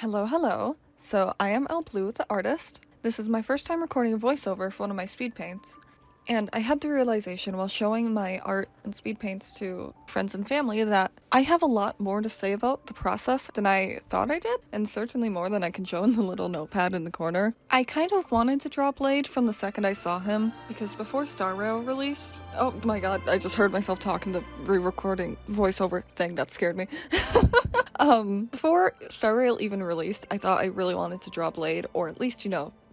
Hello. So I am Blue, the artist. This is my first time recording a voiceover for one of my speed paints, and I had the realization while showing my art and speed paints to friends and family that I have a lot more to say about the process than I thought I did, and certainly more than I can show in the little notepad in the corner. I kind of wanted to draw Blade from the second I saw him, because before Star Rail released— oh my god, I just heard myself talking the re-recording voiceover thing, that scared me. Before Star Rail even released, I thought I really wanted to draw Blade, or at least,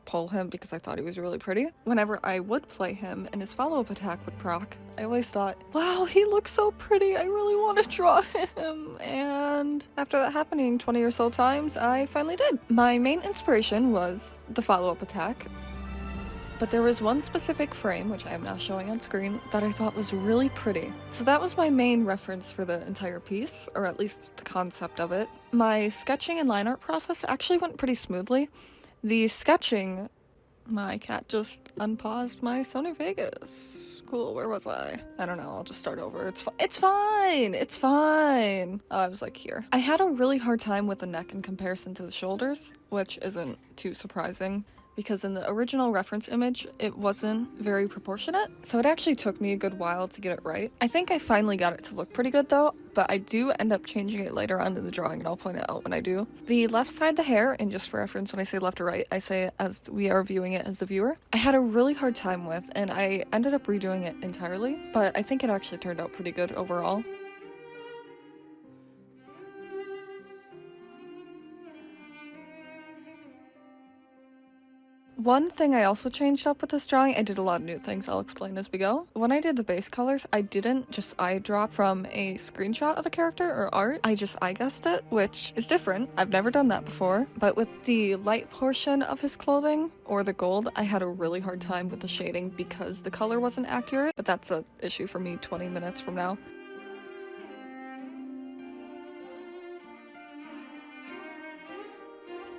pull him, because I thought he was really pretty. Whenever I would play him and his follow-up attack would proc, I always thought, wow, he looks so pretty, I really want to draw him. And after that happening 20 or so times, I finally did. My main inspiration was the follow-up attack, but there was one specific frame, which I am now showing on screen, that I thought was really pretty. So that was my main reference for the entire piece, or at least the concept of it. My sketching and line art process actually went pretty smoothly. The sketching— my cat just unpaused my Sony Vegas. Cool, where was I? I don't know, I'll just start over. It's fine! Oh, I was like here. I had a really hard time with the neck in comparison to the shoulders, which isn't too surprising, because in the original reference image, it wasn't very proportionate, so it actually took me a good while to get it right. I think I finally got it to look pretty good though, but I do end up changing it later on in the drawing, and I'll point it out when I do. The left side of the hair, and just for reference, when I say left or right, I say it as we are viewing it as the viewer, I had a really hard time with, and I ended up redoing it entirely, but I think it actually turned out pretty good overall. One thing I also changed up with this drawing— I did a lot of new things, I'll explain as we go. When I did the base colors, I didn't just eye drop from a screenshot of the character or art, I just eye guessed it, which is different. I've never done that before. But with the light portion of his clothing, or the gold, I had a really hard time with the shading because the color wasn't accurate, but that's an issue for me 20 minutes from now.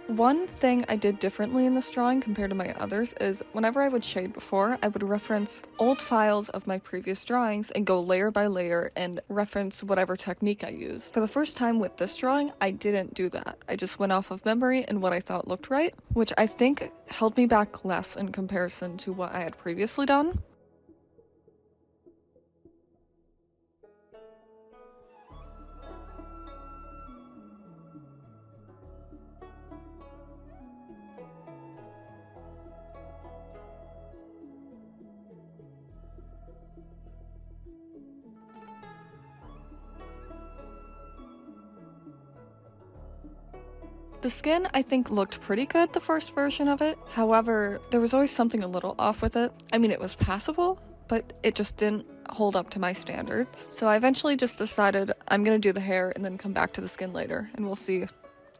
One thing I did differently in this drawing compared to my others is whenever I would shade before, I would reference old files of my previous drawings and go layer by layer and reference whatever technique I used. For the first time with this drawing, I didn't do that. I just went off of memory and what I thought looked right, which I think held me back less in comparison to what I had previously done. The skin, I think, looked pretty good the first version of it. However, there was always something a little off with it. I mean, it was passable, but it just didn't hold up to my standards. So I eventually just decided I'm gonna do the hair and then come back to the skin later, and we'll see,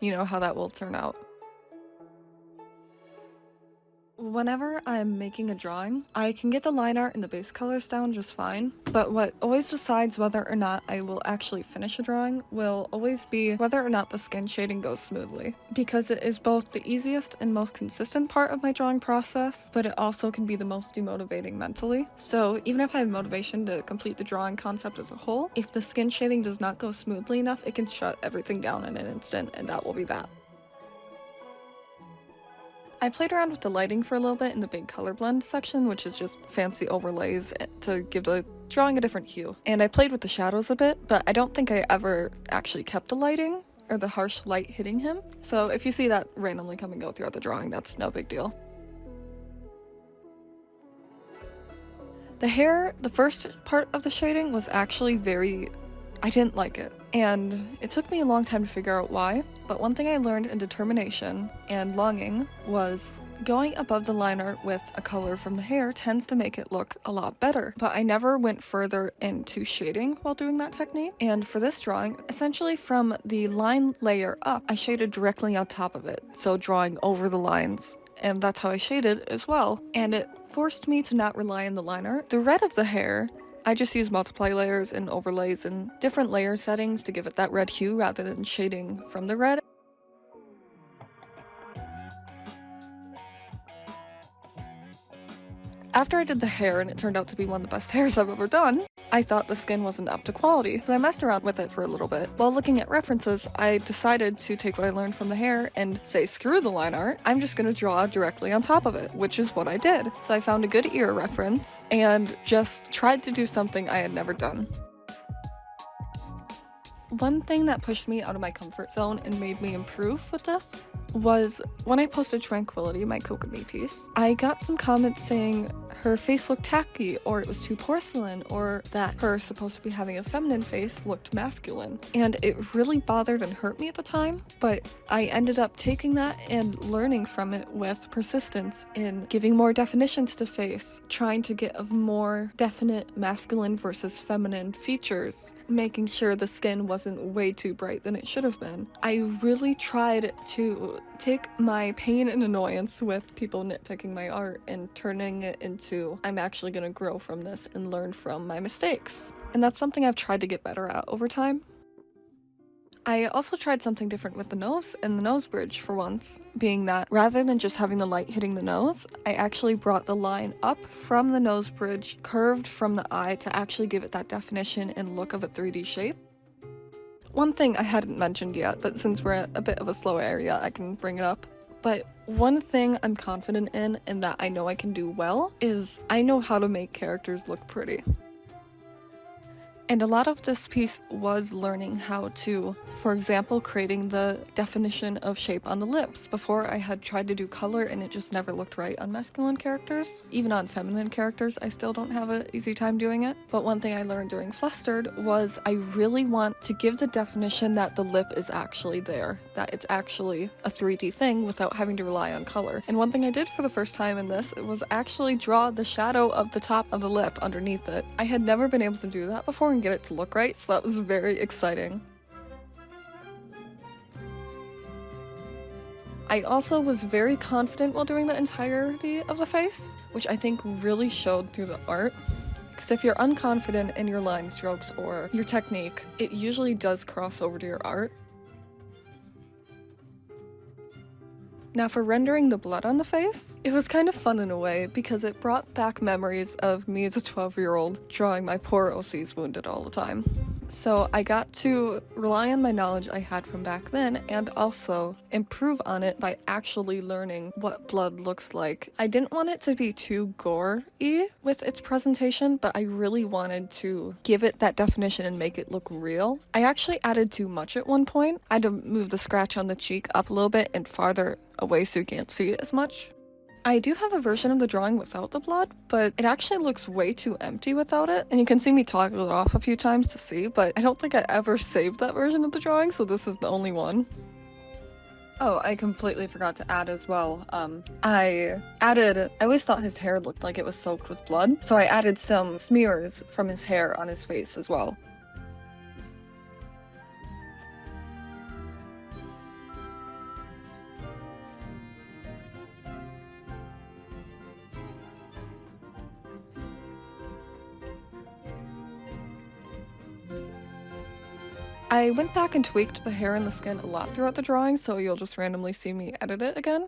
how that will turn out. Whenever I'm making a drawing, I can get the line art and the base colors down just fine, but what always decides whether or not I will actually finish a drawing will always be whether or not the skin shading goes smoothly, because it is both the easiest and most consistent part of my drawing process, but it also can be the most demotivating mentally. So even if I have motivation to complete the drawing concept as a whole, if the skin shading does not go smoothly enough, it can shut everything down in an instant, and that will be that. I played around with the lighting for a little bit in the big color blend section, which is just fancy overlays to give the drawing a different hue. And I played with the shadows a bit, but I don't think I ever actually kept the lighting or the harsh light hitting him. So if you see that randomly come and go throughout the drawing, that's no big deal. The hair, the first part of the shading was actually I didn't like it, and it took me a long time to figure out why, but one thing I learned in determination and longing was going above the line art with a color from the hair tends to make it look a lot better, but I never went further into shading while doing that technique. And for this drawing, essentially from the line layer up, I shaded directly on top of it, so drawing over the lines, and that's how I shaded as well, and it forced me to not rely on the line art. The red of the hair, I just use multiply layers and overlays and different layer settings to give it that red hue rather than shading from the red. After I did the hair and it turned out to be one of the best hairs I've ever done, I thought the skin wasn't up to quality, so I messed around with it for a little bit. While looking at references, I decided to take what I learned from the hair and say screw the line art, I'm just gonna draw directly on top of it, which is what I did. So I found a good ear reference and just tried to do something I had never done. One thing that pushed me out of my comfort zone and made me improve with this was when I posted Tranquility, my Kokomi piece, I got some comments saying her face looked tacky, or it was too porcelain, or that her supposed to be having a feminine face looked masculine. And it really bothered and hurt me at the time, but I ended up taking that and learning from it with persistence in giving more definition to the face, trying to get of more definite masculine versus feminine features, making sure the skin wasn't way too bright than it should have been. I really tried to take my pain and annoyance with people nitpicking my art and turning it into I'm actually gonna grow from this and learn from my mistakes. And that's something I've tried to get better at over time. I also tried something different with the nose and the nose bridge for once, being that rather than just having the light hitting the nose, I actually brought the line up from the nose bridge, curved from the eye to actually give it that definition and look of a 3D shape. One thing I hadn't mentioned yet, but since we're at a bit of a slow area, I can bring it up. But one thing I'm confident in and that I know I can do well is I know how to make characters look pretty. And a lot of this piece was learning how to, for example, creating the definition of shape on the lips. Before I had tried to do color and it just never looked right on masculine characters. Even on feminine characters, I still don't have an easy time doing it. But one thing I learned during Flustered was I really want to give the definition that the lip is actually there, that it's actually a 3D thing without having to rely on color. And one thing I did for the first time in this was actually draw the shadow of the top of the lip underneath it. I had never been able to do that before and get it to look right, so that was very exciting. I also was very confident while doing the entirety of the face, which I think really showed through the art. Because if you're unconfident in your line strokes or your technique, it usually does cross over to your art. Now for rendering the blood on the face, it was kind of fun in a way because it brought back memories of me as a 12-year-old drawing my poor OCs wounded all the time. So I got to rely on my knowledge I had from back then and also improve on it by actually learning what blood looks like. I didn't want it to be too gore-y with its presentation, but I really wanted to give it that definition and make it look real. I actually added too much at one point. I had to move the scratch on the cheek up a little bit and farther away so you can't see it as much. I do have a version of the drawing without the blood, but it actually looks way too empty without it, and you can see me toggle it off a few times to see, but I don't think I ever saved that version of the drawing, so this is the only one. Oh, I completely forgot to add as well, I always thought his hair looked like it was soaked with blood, so I added some smears from his hair on his face as well. I went back and tweaked the hair and the skin a lot throughout the drawing, so you'll just randomly see me edit it again.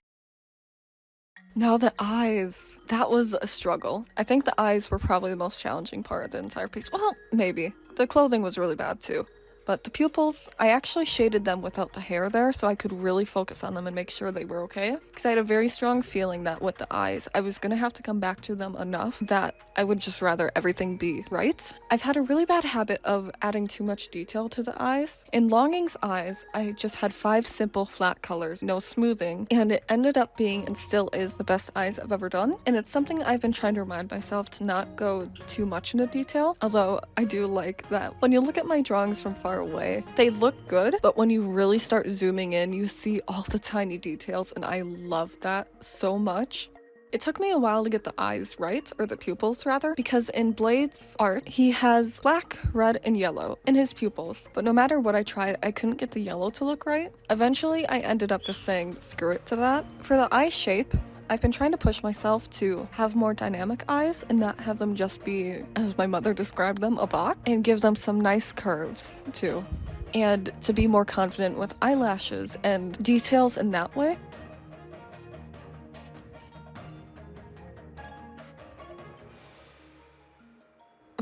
Now the eyes. That was a struggle. I think the eyes were probably the most challenging part of the entire piece. Well, maybe. The clothing was really bad too. But the pupils, I actually shaded them without the hair there so I could really focus on them and make sure they were okay. Because I had a very strong feeling that with the eyes, I was gonna have to come back to them enough that I would just rather everything be right. I've had a really bad habit of adding too much detail to the eyes. In Longing's eyes, I just had 5 simple flat colors, no smoothing, and it ended up being and still is the best eyes I've ever done. And it's something I've been trying to remind myself to not go too much into detail, although I do like that. When you look at my drawings from far away, they look good, but when you really start zooming in, you see all the tiny details, and I love that so much. It took me a while to get the eyes right, or the pupils rather, because in Blade's art, he has black, red, and yellow in his pupils, but no matter what I tried, I couldn't get the yellow to look right. Eventually, I ended up just saying screw it to that. For the eye shape, I've been trying to push myself to have more dynamic eyes and not have them just be, as my mother described them, a box, and give them some nice curves too. And to be more confident with eyelashes and details in that way.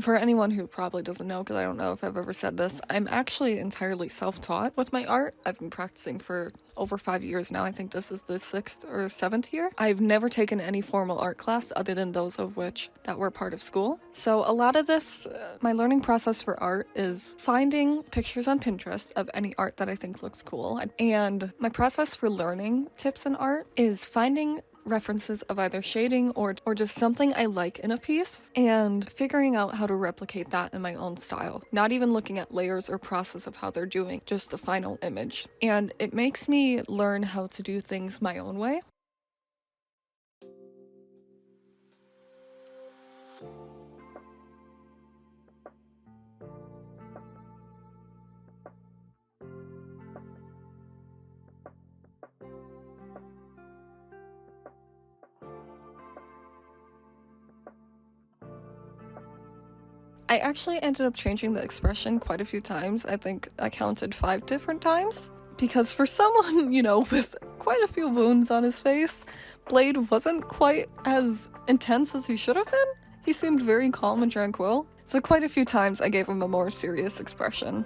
For anyone who probably doesn't know, because I don't know if I've ever said this, I'm actually entirely self-taught with my art. I've been practicing for over 5 years now. I think this is the 6th or 7th year. I've never taken any formal art class other than those of which that were part of school. So a lot of this, my learning process for art is finding pictures on Pinterest of any art that I think looks cool. And my process for learning tips in art is finding references of either shading or just something I like in a piece and figuring out how to replicate that in my own style. Not even looking at layers or process of how they're doing, just the final image. And it makes me learn how to do things my own way. I actually ended up changing the expression quite a few times. I think I counted 5 different times. Because for someone, with quite a few wounds on his face, Blade wasn't quite as intense as he should have been. He seemed very calm and tranquil. So quite a few times I gave him a more serious expression.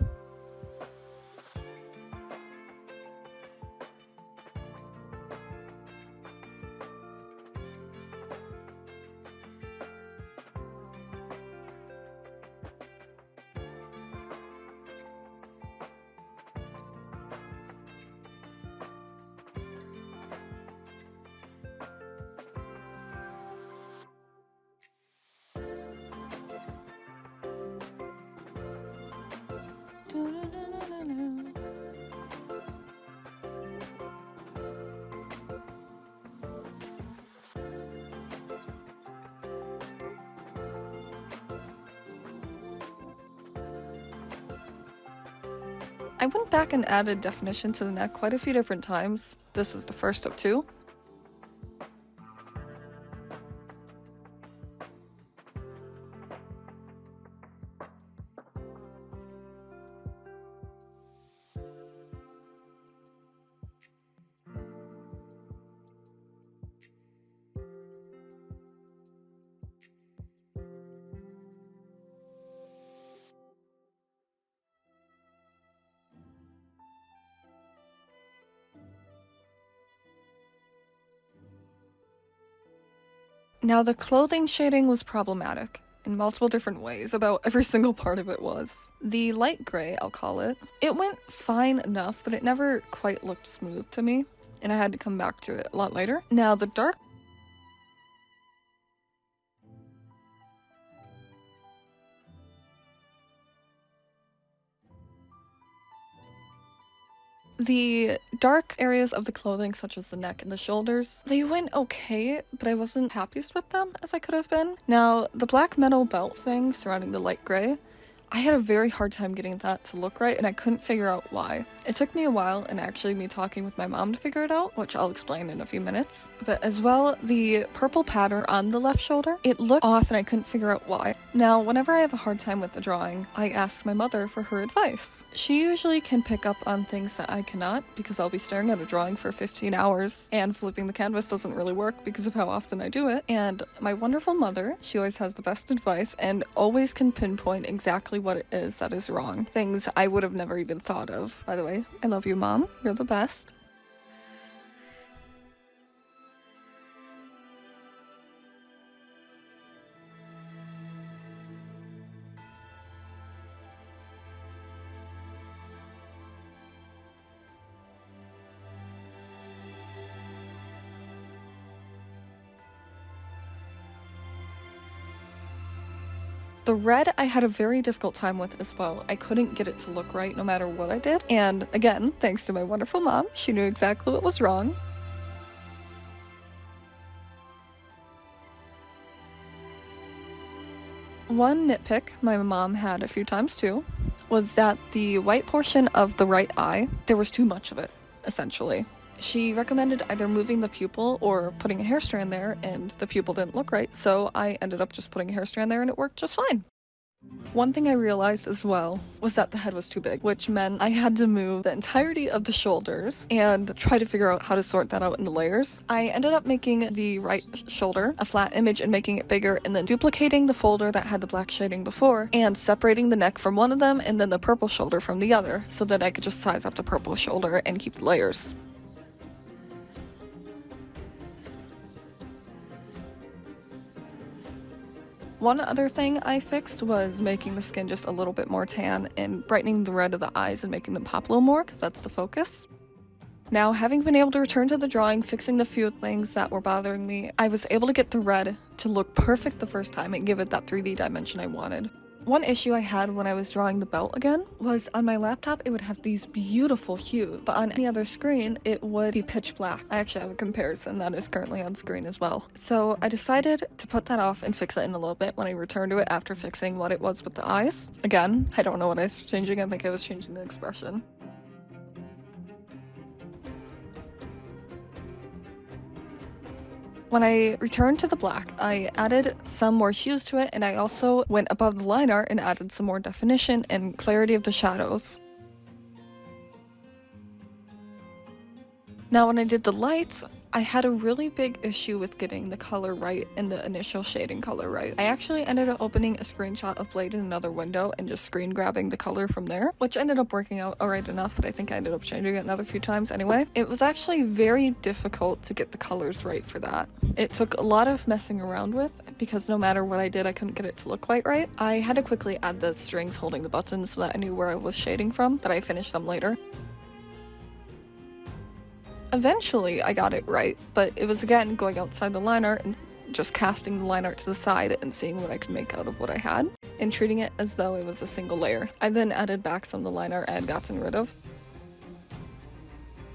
I went back and added definition to the neck quite a few different times. This is the first of 2. Now, the clothing shading was problematic in multiple different ways. About every single part of it was. The light gray, I'll call it, it went fine enough, but it never quite looked smooth to me, and I had to come back to it a lot later. Now, the dark areas of the clothing, such as the neck and the shoulders, they went okay, but I wasn't happiest with them as I could have been. Now, the black metal belt thing surrounding the light gray, I had a very hard time getting that to look right, and I couldn't figure out why. It took me a while, and actually me talking with my mom to figure it out, which I'll explain in a few minutes. But as well, the purple pattern on the left shoulder, it looked off and I couldn't figure out why. Now, whenever I have a hard time with the drawing, I ask my mother for her advice. She usually can pick up on things that I cannot, because I'll be staring at a drawing for 15 hours, and flipping the canvas doesn't really work because of how often I do it. And my wonderful mother, she always has the best advice, and always can pinpoint exactly what it is that is wrong. Things I would have never even thought of. By the way, I love you, Mom. You're the best. The red I had a very difficult time with as well. I couldn't get it to look right no matter what I did. And again, thanks to my wonderful mom, she knew exactly what was wrong. One nitpick my mom had a few times too was that the white portion of the right eye, there was too much of it, essentially. She recommended either moving the pupil or putting a hair strand there, and the pupil didn't look right, so I ended up just putting a hair strand there and it worked just fine. One thing I realized as well was that the head was too big, which meant I had to move the entirety of the shoulders and try to figure out how to sort that out in the layers. I ended up making the right shoulder a flat image and making it bigger, and then duplicating the folder that had the black shading before and separating the neck from one of them and then the purple shoulder from the other so that I could just size up the purple shoulder and keep the layers. One other thing I fixed was making the skin just a little bit more tan and brightening the red of the eyes and making them pop a little more, because that's the focus. Now, having been able to return to the drawing, fixing the few things that were bothering me, I was able to get the red to look perfect the first time and give it that 3D dimension I wanted. One issue I had when I was drawing the belt again was on my laptop it would have these beautiful hues, but on any other screen it would be pitch black. I actually have a comparison that is currently on screen as well. So I decided to put that off and fix it in a little bit when I returned to it after fixing what it was with the eyes. Again, I don't know what I was changing, I think I was changing the expression. When I returned to the black, I added some more hues to it, and I also went above the line art and added some more definition and clarity of the shadows. Now when I did the lights, I had a really big issue with getting the color right and the initial shading color right. I actually ended up opening a screenshot of Blade in another window and just screen grabbing the color from there, which ended up working out alright enough, but I think I ended up changing it another few times anyway. It was actually very difficult to get the colors right for that. It took a lot of messing around with, because no matter what I did, I couldn't get it to look quite right. I had to quickly add the strings holding the buttons so that I knew where I was shading from, but I finished them later. Eventually, I got it right, but it was again going outside the line art and just casting the line art to the side and seeing what I could make out of what I had, and treating it as though it was a single layer. I then added back some of the line art I had gotten rid of.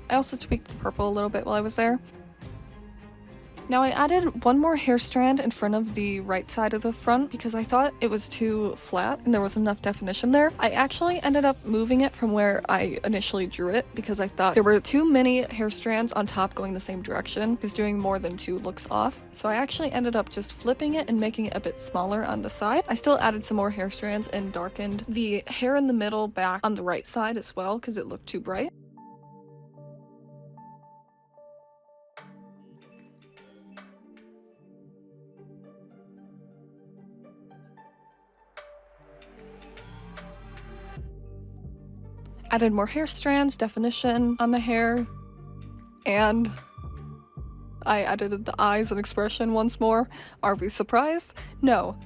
I also tweaked the purple a little bit while I was there. Now I added one more hair strand in front of the right side of the front because I thought it was too flat and there wasn't enough definition there. I actually ended up moving it from where I initially drew it because I thought there were too many hair strands on top going the same direction because doing more than two looks off. So I actually ended up just flipping it and making it a bit smaller on the side. I still added some more hair strands and darkened the hair in the middle back on the right side as well because it looked too bright. Added more hair strands, definition on the hair, and I edited the eyes and expression once more. Are we surprised? No.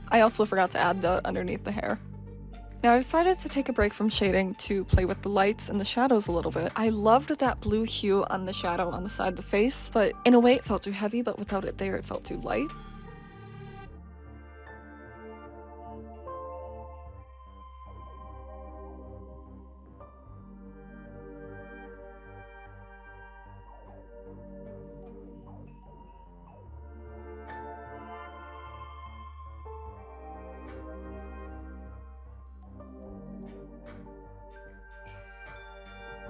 I also forgot to add the underneath the hair. Now I decided to take a break from shading to play with the lights and the shadows a little bit. I loved that blue hue on the shadow on the side of the face, but in a way it felt too heavy, but without it there it felt too light.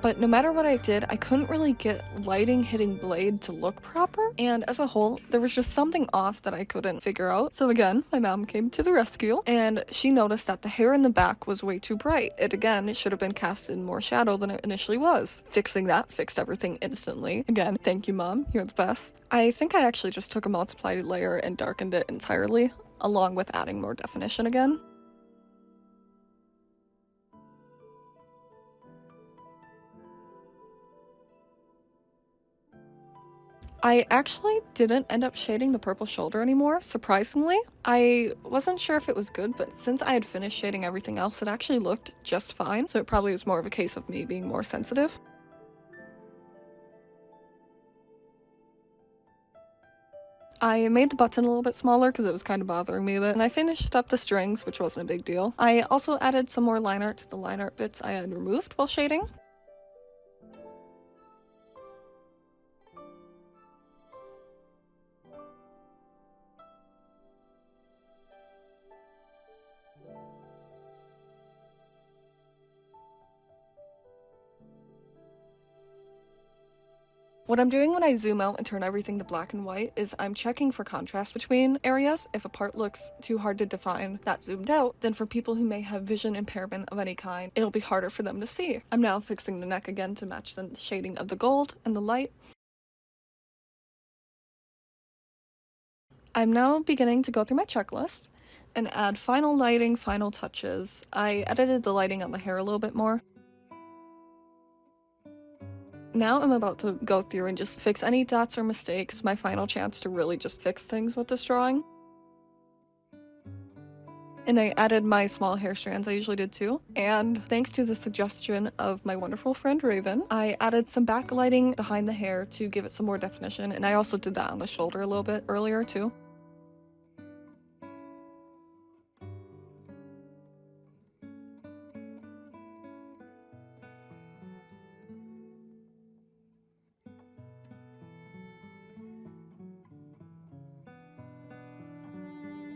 But no matter what I did, I couldn't really get lighting hitting Blade to look proper, and as a whole, there was just something off that I couldn't figure out. So again, my mom came to the rescue, and she noticed that the hair in the back was way too bright. It should have been cast in more shadow than it initially was. Fixing that fixed everything instantly. Again, thank you, Mom, you're the best. I think I actually just took a multiplied layer and darkened it entirely, along with adding more definition again. I actually didn't end up shading the purple shoulder anymore, surprisingly. I wasn't sure if it was good, but since I had finished shading everything else, it actually looked just fine, so it probably was more of a case of me being more sensitive. I made the button a little bit smaller because it was kind of bothering me a bit, and I finished up the strings, which wasn't a big deal. I also added some more line art to the line art bits I had removed while shading. What I'm doing when I zoom out and turn everything to black and white is I'm checking for contrast between areas. If a part looks too hard to define that zoomed out, then for people who may have vision impairment of any kind, it'll be harder for them to see. I'm now fixing the neck again to match the shading of the gold and the light. I'm now beginning to go through my checklist and add final lighting, final touches. I edited the lighting on the hair a little bit more. Now I'm about to go through and just fix any dots or mistakes, my final chance to really just fix things with this drawing. And I added my small hair strands, I usually did too. And thanks to the suggestion of my wonderful friend Raven, I added some backlighting behind the hair to give it some more definition, and I also did that on the shoulder a little bit earlier too.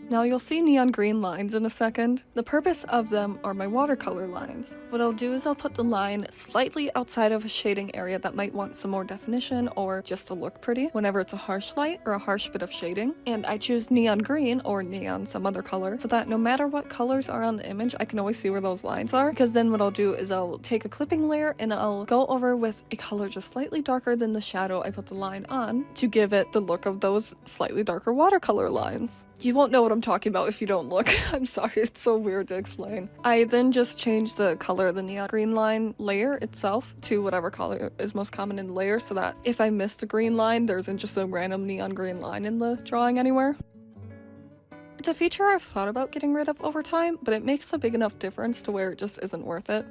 Now you'll see neon green lines in a second. The purpose of them are my watercolor lines. What I'll do is I'll put the line slightly outside of a shading area that might want some more definition or just to look pretty whenever it's a harsh light or a harsh bit of shading. And I choose neon green or neon some other color so that no matter what colors are on the image, I can always see where those lines are. Because then what I'll do is I'll take a clipping layer and I'll go over with a color just slightly darker than the shadow I put the line on to give it the look of those slightly darker watercolor lines. You won't know what I'm talking about if you don't look. I'm sorry, it's so weird to explain. I then just changed the color of the neon green line layer itself to whatever color is most common in the layer so that if I missed a green line, there isn't just a random neon green line in the drawing anywhere. It's a feature I've thought about getting rid of over time, but it makes a big enough difference to where it just isn't worth it.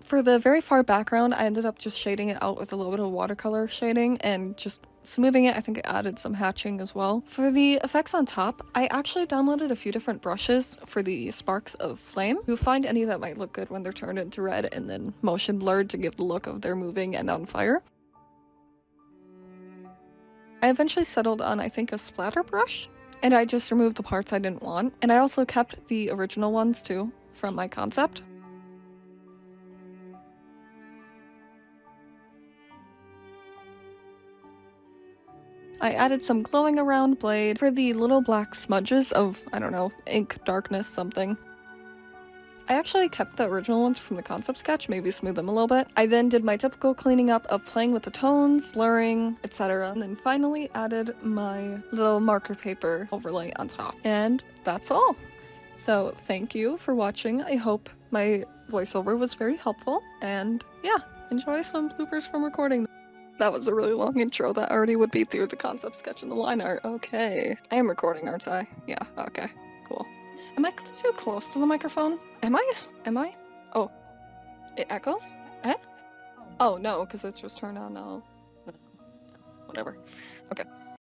For the very far background, I ended up just shading it out with a little bit of watercolor shading and just smoothing it. I think it added some hatching as well. For the effects on top, I actually downloaded a few different brushes for the sparks of flame. You'll find any that might look good when they're turned into red and then motion blurred to give the look of they're moving and on fire. I eventually settled on, I think, a splatter brush, and I just removed the parts I didn't want. And I also kept the original ones too from my concept. I added some glowing around blade for the little black smudges of, I don't know, ink, darkness, something. I actually kept the original ones from the concept sketch, maybe smooth them a little bit. I then did my typical cleaning up of playing with the tones, blurring, etc. And then finally added my little marker paper overlay on top. And that's all. So thank you for watching. I hope my voiceover was very helpful. And yeah, enjoy some bloopers from recording. That was a really long intro. That already would be through the concept sketch and the line art. Okay. I am recording, aren't I? Yeah, okay. Cool. Am I too close to the microphone? Am I? Oh. It echoes? Eh? Oh, no, because it's just turned on now. Whatever. Okay.